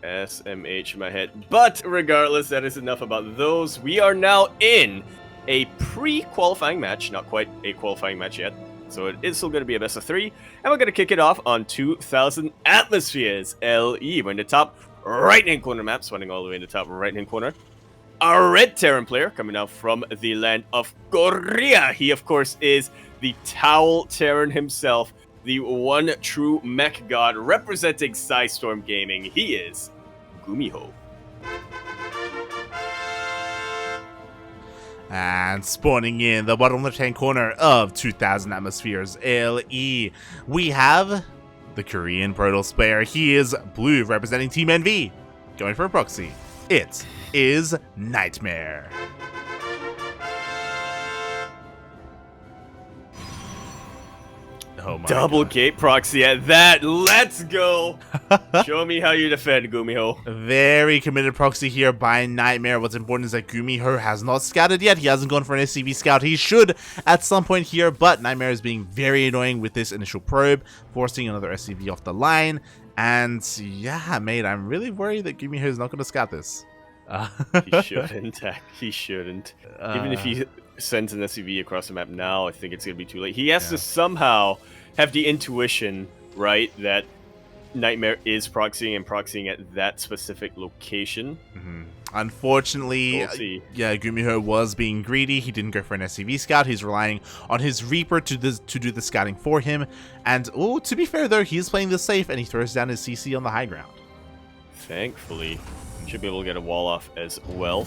SMH in my head. But regardless, that is enough about those. We are now in a pre-qualifying match. Not quite a qualifying match yet. So it is still going to be a best of 3. And we're going to kick it off on 2,000 Atmospheres. LE. We're in the top right-hand corner map. Swinging all the way in the top right-hand corner. Our red Terran player coming out from the land of Korea. He, of course, is the Towel Terran himself. The one true mech god representing Psystorm Gaming. He is GuMiho. And spawning in the bottom left-hand corner of 2,000 Atmospheres LE, we have the Korean Protoss player. He is blue, representing Team NV. Going for a proxy. It is NightMare. Oh my Double God. gate proxy at that. Let's go. Show me how you defend, GuMiho. A very committed proxy here by NightMare. What's important is that GuMiho has not scouted yet. He hasn't gone for an SCV scout. He should at some point here, but NightMare is being very annoying with this initial probe, forcing another SCV off the line. And yeah, mate, I'm really worried that GuMiho is not going to scout this. He shouldn't. He shouldn't. Even if he sends an SCV across the map now, I think it's going to be too late. He has to somehow have the intuition, right, that NightMare is proxying and proxying at that specific location. Unfortunately, We'll see. yeah, GuMiho was being greedy. He didn't go for an SCV scout. He's relying on his Reaper to do the scouting for him. And, oh, to be fair, though, he's playing this safe, and he throws down his CC on the high ground. Thankfully. Should be able to get a wall off as well.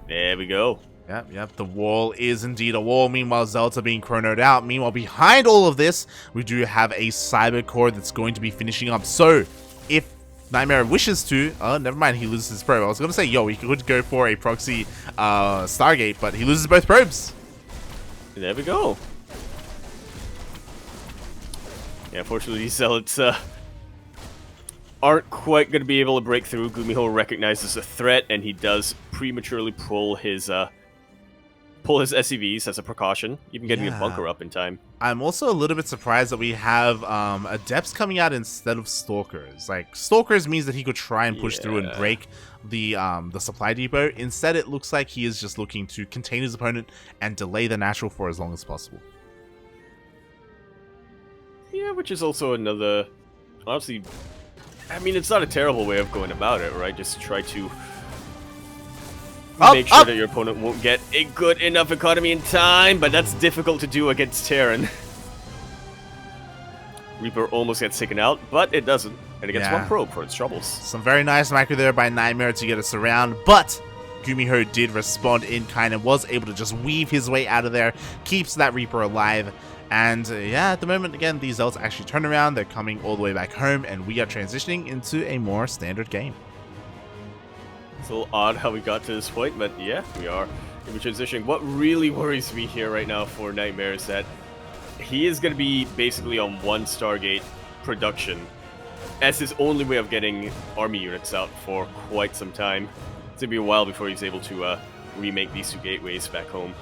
There we go. Yep, the wall is indeed a wall. Meanwhile, Zelta being chronoed out. Meanwhile, behind all of this, we do have a Cyber Core that's going to be finishing up. So, if NightMare wishes to... Oh, never mind, he loses his probe. I was going to say, yo, he could go for a proxy Stargate, but he loses both probes. There we go. Yeah, unfortunately, these zealots aren't quite going to be able to break through. GuMiho recognizes a threat, and he does prematurely pull his SCVs as a precaution, even getting a bunker up in time. I'm also a little bit surprised that we have Adepts coming out instead of Stalkers. Like, Stalkers means that he could try and push through and break the supply depot. Instead, it looks like he is just looking to contain his opponent and delay the natural for as long as possible. Yeah, which is also another... Honestly, I mean, it's not a terrible way of going about it, right? Just try to make sure that your opponent won't get a good enough economy in time, but that's difficult to do against Terran. Reaper almost gets taken out, but it doesn't, and it gets one probe for its troubles. Some very nice macro there by NightMare to get us around, but GuMiho did respond in kind and was able to just weave his way out of there, keeps that Reaper alive. And yeah, at the moment, again, these Zelts actually turn around. They're coming all the way back home, and we are transitioning into a more standard game. It's a little odd how we got to this point, but yeah, we are in transitioning. What really worries me here right now for NightMare is that he is going to be basically on one Stargate production as his only way of getting army units out for quite some time. It's going to be a while before he's able to remake these two gateways back home.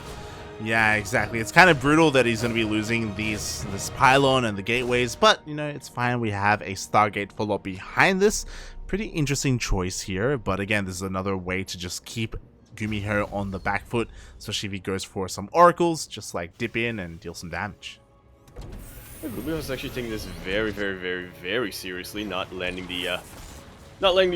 Yeah, exactly. It's kind of brutal that he's going to be losing this pylon and the gateways, but, you know, it's fine. We have a Stargate follow-up behind this. Pretty interesting choice here, but again, this is another way to just keep GuMiho on the back foot, especially if he goes for some oracles, just like dip in and deal some damage. GuMiho's actually taking this very, very, very, very seriously, not landing the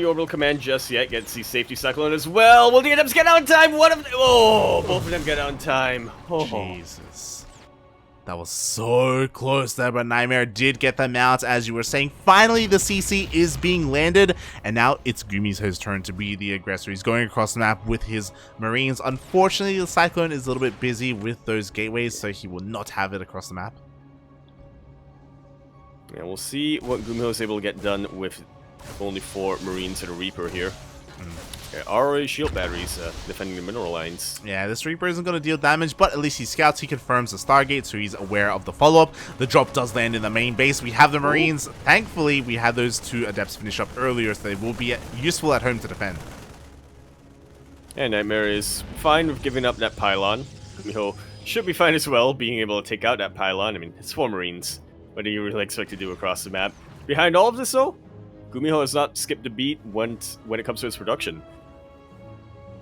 orbital command just yet. Gets the safety cyclone as well. Will the Adepts get out in time? Both of them get out in time. Oh. Jesus. That was so close there, but NightMare did get them out. As you were saying, finally the CC is being landed, and now it's GuMiho's turn to be the aggressor. He's going across the map with his Marines. Unfortunately, the Cyclone is a little bit busy with those gateways, so he will not have it across the map. Yeah, we'll see what GuMiho is able to get done with only 4 Marines and a Reaper here. Okay, already shield batteries defending the mineral lines. Yeah, this Reaper isn't going to deal damage, but at least he scouts, he confirms the Stargate, so he's aware of the follow-up. The drop does land in the main base. We have the Marines. Thankfully, we had those 2 Adepts finish up earlier, so they will be useful at home to defend. And NightMare is fine with giving up that pylon. GuMiho should be fine as well, being able to take out that pylon. I mean, it's 4 Marines. What do you really expect to do across the map? Behind all of this, though, GuMiho has not skipped a beat when it comes to his production.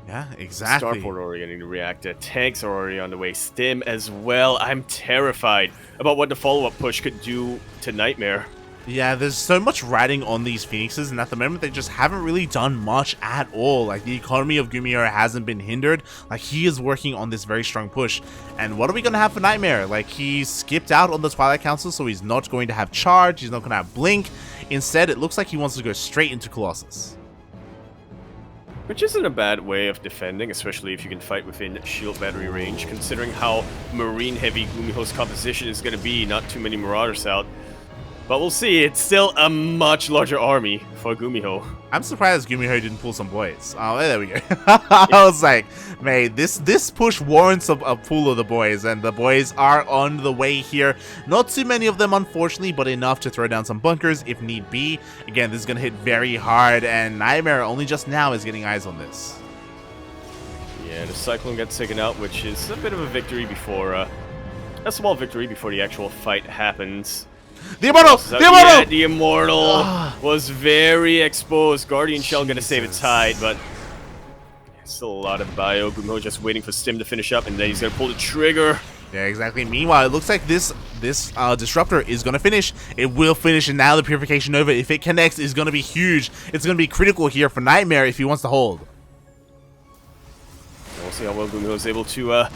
Yeah, exactly. Starport already getting to react. Tanks are already on the way. Stim as well. I'm terrified about what the follow-up push could do to NightMare. Yeah, there's so much riding on these Phoenixes, and at the moment they just haven't really done much at all. Like, the economy of GuMiho hasn't been hindered. Like, he is working on this very strong push. And what are we going to have for NightMare? Like, he skipped out on the Twilight Council, so he's not going to have Charge, he's not going to have Blink. Instead, it looks like he wants to go straight into Colossus. Which isn't a bad way of defending, especially if you can fight within shield battery range, considering how marine-heavy GuMiho's composition is going to be. Not too many Marauders out. But we'll see, it's still a much larger army for GuMiho. I'm surprised GuMiho didn't pull some boys. Oh, there we go. I was like, mate, this push warrants a pull of the boys, and the boys are on the way here. Not too many of them, unfortunately, but enough to throw down some bunkers if need be. Again, this is going to hit very hard, and NightMare only just now is getting eyes on this. Yeah, the Cyclone gets taken out, which is a bit of a victory before, a small victory before the actual fight happens. The Immortal! So, the Immortal! Yeah, the Immortal was very exposed. Guardian Shell gonna save its hide, but still a lot of bio. GuMiho just waiting for Stim to finish up, and then he's gonna pull the trigger. Yeah, exactly. Meanwhile, it looks like this Disruptor is going to finish. It will finish, and now the Purification Nova, if it connects, is going to be huge. It's going to be critical here for NightMare if he wants to hold. We'll see how well GuMiho is able to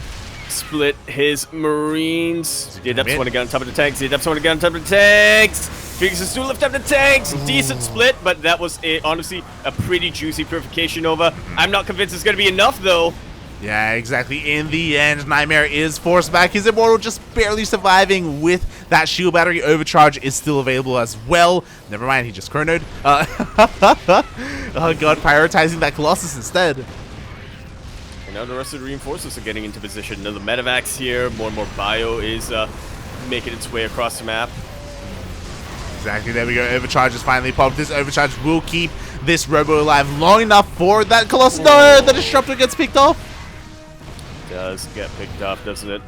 split his Marines. The Adepts want to get on top of the tanks. The Adepts want to get on top of the tanks. Phoenix is to lift up the tanks. Decent split, but that was honestly a pretty juicy Purification Nova. I'm not convinced it's going to be enough, though. Yeah, exactly. In the end, NightMare is forced back. His Immortal just barely surviving with that shield battery. Overcharge is still available as well. Never mind, he just chronoed. Oh god, prioritizing that Colossus instead. Now the rest of the reinforcements are getting into position. Another Medivacs here. More and more bio is making its way across the map. Exactly, there we go. Overcharge is finally popped. This Overcharge will keep this Robo alive long enough for that Colossus. No, the Disruptor gets picked off. Does get picked off, doesn't it?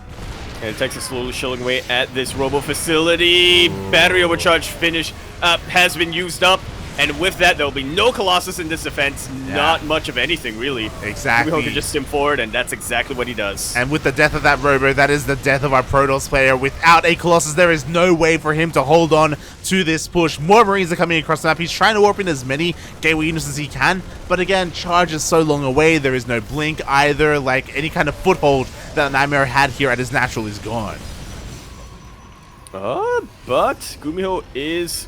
And Texas slowly shelling away at this Robo facility. Battery Overcharge finish has been used up. And with that, there will be no Colossus in this defense. Yeah. Not much of anything, really. Exactly. GuMiho can just stim forward, and that's exactly what he does. And with the death of that Robo, that is the death of our Protoss player. Without a Colossus, there is no way for him to hold on to this push. More Marines are coming across the map. He's trying to warp in as many gateway units as he can. But again, Charge is so long away. There is no blink either. Like, any kind of foothold that NightMare had here at his natural is gone. But GuMiho is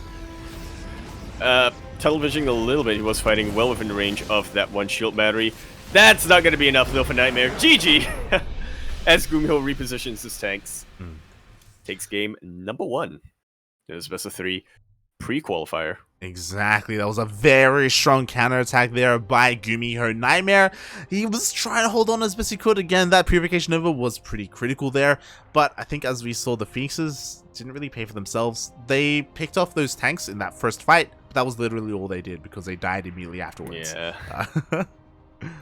televisioning a little bit. He was fighting well within the range of that one shield battery. That's not going to be enough though for NightMare. GG! As GuMiho repositions his tanks. Takes game number 1. It was best of 3 pre-qualifier. Exactly, that was a very strong counterattack there by GuMiho. NightMare, he was trying to hold on as best he could. Again, that Purification Nova was pretty critical there, but I think as we saw, the Phoenixes didn't really pay for themselves. They picked off those tanks in that first fight, but that was literally all they did because they died immediately afterwards. Yeah. There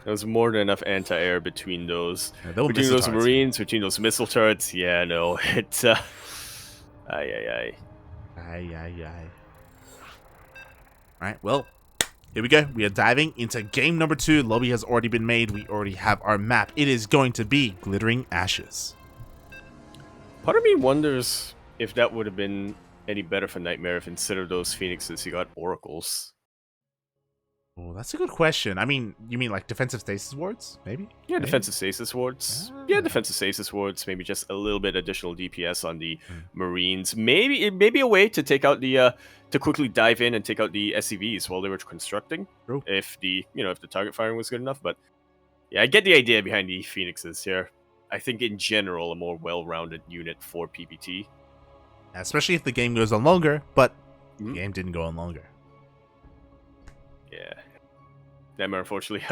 was more than enough anti-air between those. Yeah, between those Marines, between those missile turrets. Yeah, no, it's Aye. Alright, well, here we go. We are diving into game number 2. Lobby has already been made. We already have our map. It is going to be Glittering Ashes. Part of me wonders if that would have been any better for NightMare if instead of those Phoenixes he got Oracles. Oh, that's a good question. I mean, you mean like defensive stasis wards, maybe? Yeah, defensive stasis wards. Yeah, defensive stasis wards. Maybe just a little bit additional DPS on the Marines. Maybe it may be a way to take out the to quickly dive in and take out the SCVs while they were constructing. True. If the if the target firing was good enough. But yeah, I get the idea behind the Phoenixes here. I think in general a more well-rounded unit for PPT. Especially if the game goes on longer, but the game didn't go on longer. Yeah. NightMare, unfortunately,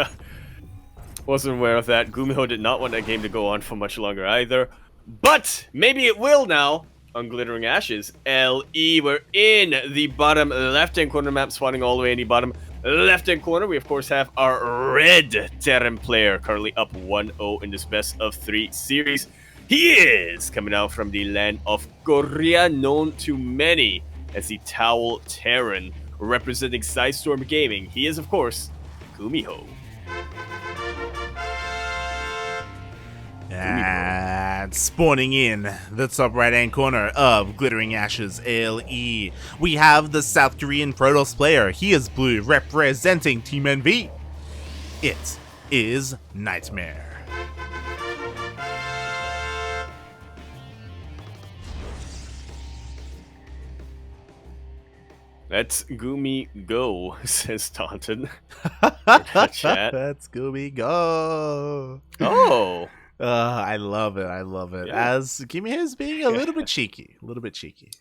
wasn't aware of that. GuMiho did not want that game to go on for much longer either. But maybe it will now on Glittering Ashes. LE, we're in the bottom left-hand corner map, spawning all the way in the bottom left-hand corner. We, of course, have our red Terran player, currently up 1-0 in this best of 3 series. He is coming out from the land of Korea, known to many as the Towel Terran, representing Sidestorm Gaming. He is, of course, GuMiho. And spawning in the top right-hand corner of Glittering Ashes LE, we have the South Korean Protoss player. He is blue, representing Team NV. It is NightMare. That's GuMiho, says Taunton. Chat. That's GuMiho. Oh. I love it. I love it. Yeah. As GuMiho is being a little bit cheeky. A little bit cheeky.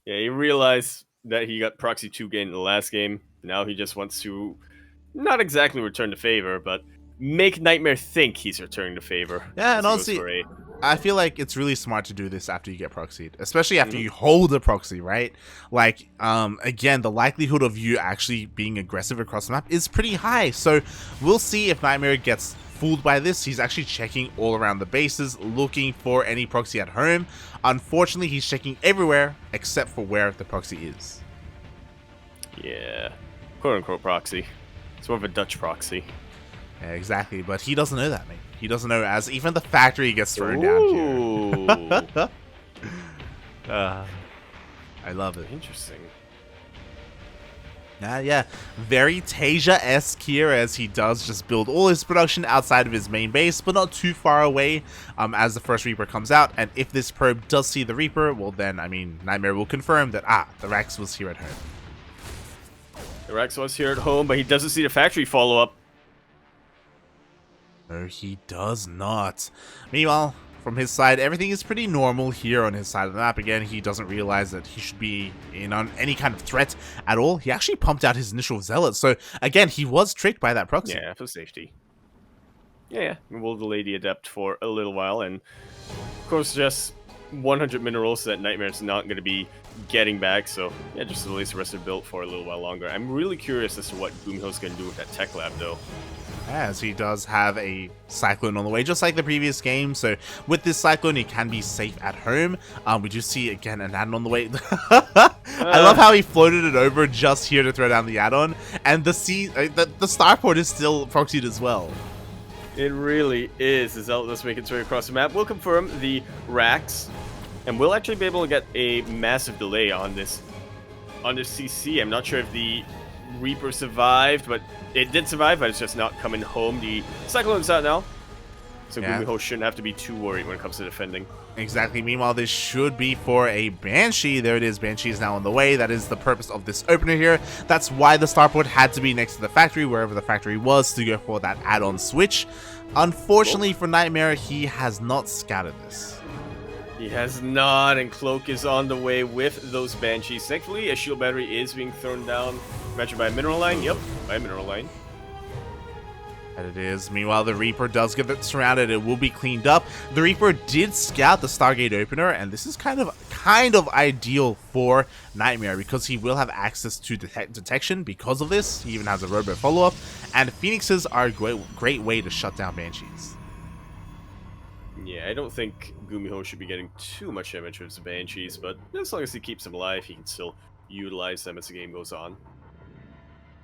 Yeah, he realized that he got Proxy 2 gain in the last game. Now he just wants to not exactly return the favor, but make NightMare think he's returning the favor. Yeah, and honestly, I feel like it's really smart to do this after you get proxied, especially after you hold a proxy, right? Like, again, the likelihood of you actually being aggressive across the map is pretty high. So we'll see if NightMare gets fooled by this. He's actually checking all around the bases, looking for any proxy at home. Unfortunately, he's checking everywhere except for where the proxy is. Yeah, quote-unquote proxy. It's more of a Dutch proxy. Yeah, exactly, but he doesn't know that, mate. He doesn't know, as even the factory gets thrown down here. I love it. Interesting. Yeah, very Tasia-esque here, as he does just build all his production outside of his main base, but not too far away as the first Reaper comes out. And if this probe does see the Reaper, well then, I mean, NightMare will confirm that, the Rex was here at home. The Rex was here at home, but he doesn't see the factory follow-up. No, he does not. Meanwhile, from his side, everything is pretty normal here on his side of the map. Again, he doesn't realize that he should be in on any kind of threat at all. He actually pumped out his initial Zealot, so again, he was tricked by that proxy. Yeah, for safety. Yeah, we'll delay the Adept for a little while, and of course, just 100 minerals that NightMare's not going to be getting back, so yeah, just delay the rest of the build for a little while longer. I'm really curious as to what GuMiho's going to do with that tech lab, though. As he does have a Cyclone on the way, just like the previous game. So with this Cyclone, he can be safe at home. We do see, again, an add-on on the way. I love how he floated it over just here to throw down the add-on. And the starport is still proxied as well. It really is. The Zealot does make its way across the map. We'll confirm the racks, and we'll actually be able to get a massive delay on this CC. I'm not sure if the Reaper survived, but it did survive, but it's just not coming home. The Cyclone's out now, so yeah. GuMiho shouldn't have to be too worried when it comes to defending. Exactly. Meanwhile, this should be for a Banshee. There it is. Banshee is now on the way. That is the purpose of this opener here. That's why the starport had to be next to the factory, wherever the factory was, to go for that add-on switch. Unfortunately for NightMare, he has not scouted this. He has not, and Cloak is on the way with those Banshees. Thankfully, a shield battery is being thrown down. Measured by a mineral line? Yep, by a mineral line. And it is. Meanwhile, the Reaper does get it surrounded. It will be cleaned up. The Reaper did scout the Stargate opener, and this is kind of ideal for NightMare because he will have access to detection because of this. He even has a robo follow-up, and Phoenixes are a great way to shut down Banshees. Yeah, I don't think GuMiho should be getting too much damage with the Banshees, but as long as he keeps them alive, he can still utilize them as the game goes on.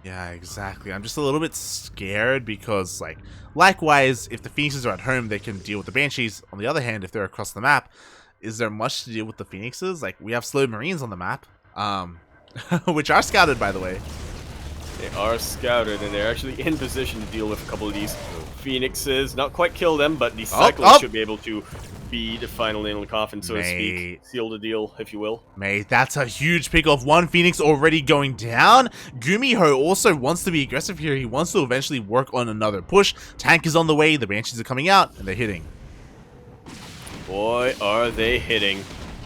Yeah, exactly. I'm just a little bit scared because, like, likewise, if the Phoenixes are at home, they can deal with the Banshees. On the other hand, if they're across the map, is there much to deal with the Phoenixes? Like, we have slow Marines on the map, which are scouted, by the way. They are scouted, and they're actually in position to deal with a couple of these Phoenixes. Not quite kill them, but the Cyclones should be able to be the final nail in the coffin, so to speak. Seal the deal, if you will. Mate, that's a huge pick off. One Phoenix already going down. GuMiho also wants to be aggressive here. He wants to eventually work on another push. Tank is on the way. The Banshees are coming out, and they're hitting. Boy, are they hitting.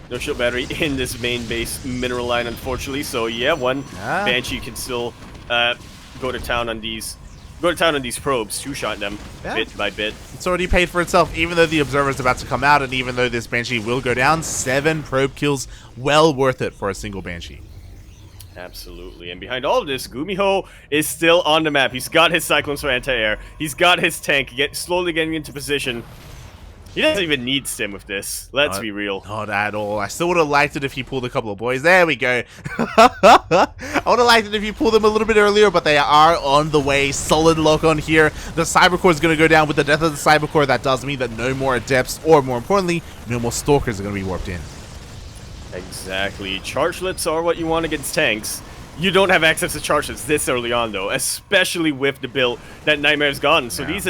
No shield battery in this main base mineral line, unfortunately. So yeah, one Banshee can still go to town on these probes, two-shot them bit by bit. It's already paid for itself, even though the Observer is about to come out, and even though this Banshee will go down. 7 probe kills, well worth it for a single Banshee. Absolutely, and behind all of this, GuMiho is still on the map. He's got his Cyclones for anti-air. He's got his tank slowly getting into position. He doesn't even need stim with this. Let's be real. Not at all. I still would have liked it if he pulled a couple of boys. There we go. I would have liked it if he pulled them a little bit earlier, but they are on the way. Solid lock on here. The Cybercore is going to go down with the death of the Cybercore. That does mean that no more Adepts, or more importantly, no more Stalkers are going to be warped in. Exactly. Chargelets are what you want against tanks. You don't have access to charges this early on, though, especially with the build that NightMare's gotten. So these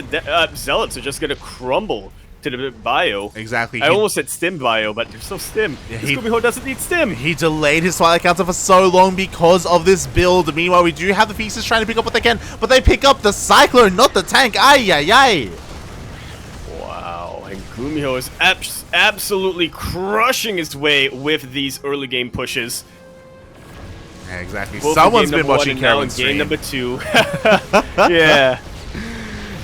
Zealots are just going to crumble to the bio. Exactly. I almost said stim bio, but there's no stim. Yeah, GuMiho doesn't need stim. He delayed his Twilight Counter for so long because of this build. Meanwhile, we do have the Feasters trying to pick up what they can, but they pick up the Cyclone, not the tank. Ay, ay, ay. Wow, and GuMiho is absolutely crushing his way with these early game pushes. Yeah, exactly. Both Someone's been watching Kerwin's game number 2. Yeah.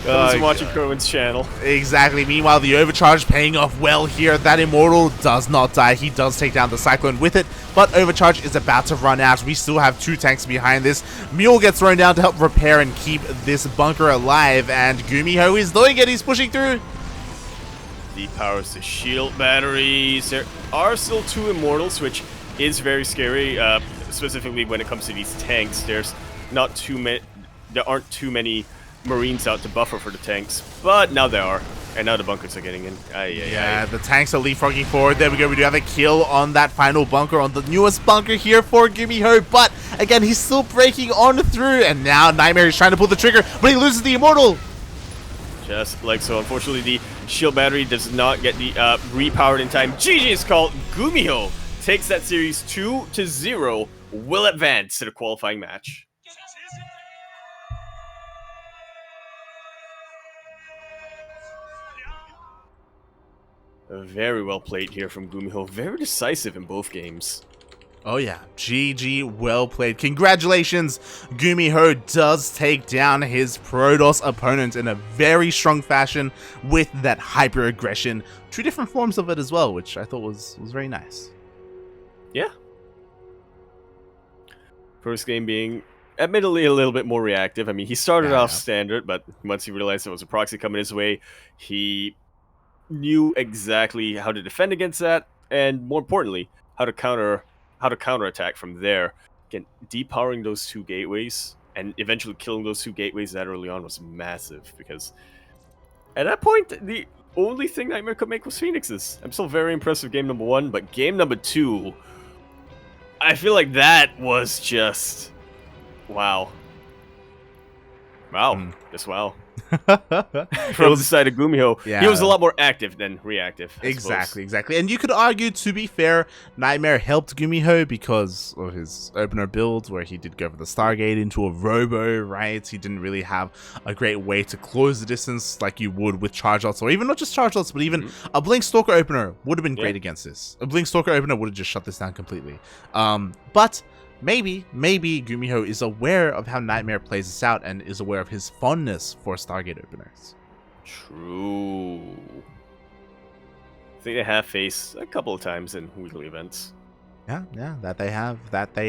I was watching Kerwin's channel. Exactly. Meanwhile, the overcharge paying off well here. That Immortal does not die. He does take down the Cyclone with it, but overcharge is about to run out. We still have 2 tanks behind this. Mule gets thrown down to help repair and keep this bunker alive, and GuMiho is doing it. He's pushing through. Depowers the shield batteries. There are still 2 Immortals, which is very scary, specifically when it comes to these tanks. There aren't too many Marines out to buffer for the tanks, but now there are, and now the bunkers are getting in. The tanks are leapfrogging forward. There we go. We do have a kill on that final bunker, on the newest bunker here for GuMiho, but again, he's still breaking on through, and now NightMare is trying to pull the trigger, but he loses the Immortal. Just like so. Unfortunately, the shield battery does not get the repowered in time. GG is called. GuMiho takes that series 2-0, will advance to the qualifying match. Very well played here from GuMiho. Very decisive in both games. Oh yeah, GG, well played. Congratulations, GuMiho does take down his Protoss opponent in a very strong fashion with that hyper aggression. 2 different forms of it as well, which I thought was very nice. Yeah. First game being admittedly a little bit more reactive. I mean, he started off standard, but once he realized there was a proxy coming his way, he knew exactly how to defend against that, and more importantly, how to counterattack from there. Again, depowering those 2 gateways and eventually killing those 2 gateways that early on was massive, because at that point the only thing NightMare could make was Phoenixes. I'm still very impressed with game number 1, but game number 2, I feel like that was just wow. Just wow. From the side of GuMiho, he was a lot more active than reactive. Exactly. And you could argue, to be fair, NightMare helped GuMiho because of his opener build, where he did go for the Stargate into a Robo, right? He didn't really have a great way to close the distance like you would with Charge-Outs, or even not just Charge-Outs, but even a Blink Stalker opener would have been great against this. A Blink Stalker opener would have just shut this down completely. But maybe GuMiho is aware of how NightMare plays this out and is aware of his fondness for Stargate openers. True. I think they have faced a couple of times in weekly events. Yeah, that they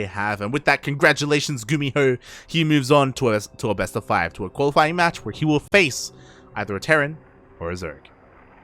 have. And with that, congratulations, GuMiho. He moves on to a best of 5, to a qualifying match where he will face either a Terran or a Zerg.